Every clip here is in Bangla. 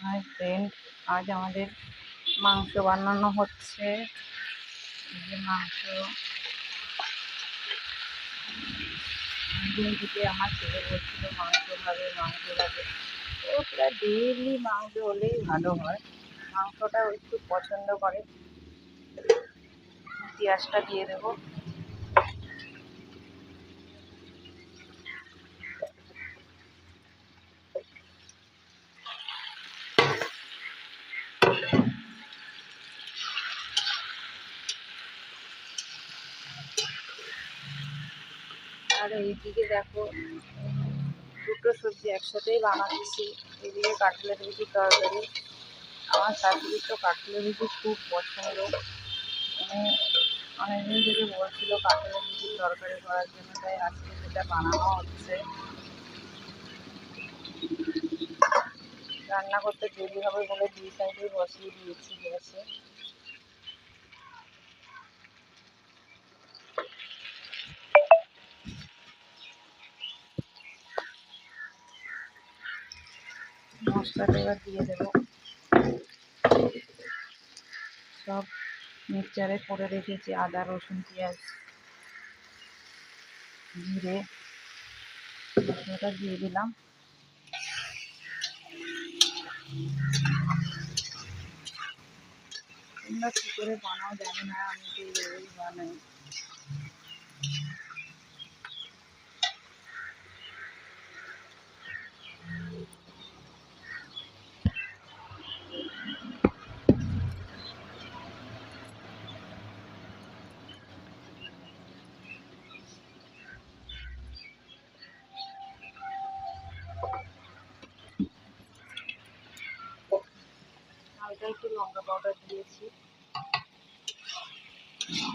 হাই ফ্রেন্ড, আজ আমাদের মাংস বানানো হচ্ছে। এই যে মাংস দিন থেকে আমার ছেলে বলছিল মাংস খাবে মাংস খাবে। ও প্রায় ডেইলি মাংস হলেই ভালো হয়। মাংসটা একটু পছন্দ করে। পেঁয়াজটা দিয়ে দেবো। আর এইদিকে দেখো, দুটো সবজি একসাথেই বানাচ্ছি। এদিকে কাঁঠালের বিচি তরকারি। আমার শাশুড়ির তো কাঁঠালের বিচি খুব পছন্দ। উনি অনেকদিন থেকে বলছিল কাঁঠালের বিচির তরকারি করার জন্য, তাই আজকে সেটা বানানো হচ্ছে। রান্না করতে দেরি হবে বলে দুই সাইডে বসিয়ে দিয়েছি গ্যাসে। মশলাটা এবার দিয়ে দেবো। সব মিক্সচারে করে রেখেছি, আদা রসুন পেঁয়াজ জিরে। মশলাটা দিয়ে দিলাম। তোমরা কী করে বানাও জানি না, আমি তো এইভাবেই বানাই। হালকা একটু লঙ্কা পাউডার দিয়েছি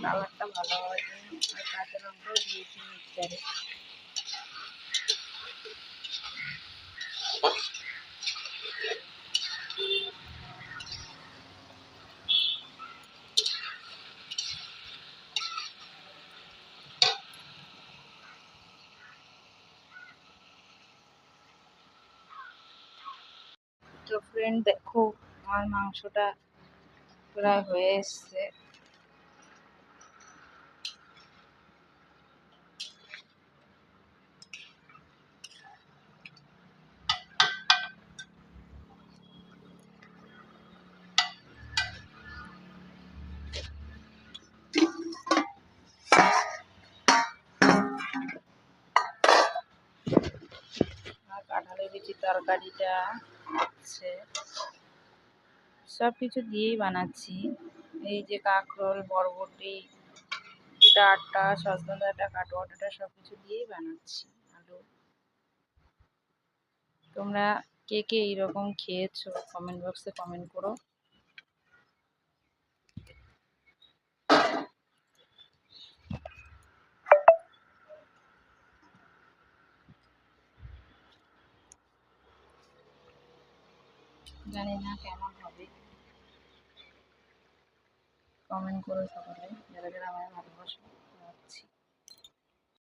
কালারটা ভালো হওয়ার জন্য, আর কাঁচা লঙ্কাও দিয়েছি মিক্সচারে। তো ফ্রেন্ড দেখো, আমার মাংসটা প্রায় হয়ে এসছে। আর কাঁঠালের বিচি তরকারিটা হচ্ছে সব কিছু দিয়েই বানাচ্ছি। এই যে কাঁকরোল, বরবটি, ডাঁটা, সজনে ডাঁটা, কাটোয়া ডাঁটা সব কিছু দিয়েই বানাচ্ছি। আলু। তোমরা কে কে এইরকম খেয়েছো কমেন্ট বক্সে কমেন্ট করো। জানি না কেমন হবে, কমেন্ট করো সকলে যারা যারা আমায় ভালোবাসো। রাখছি।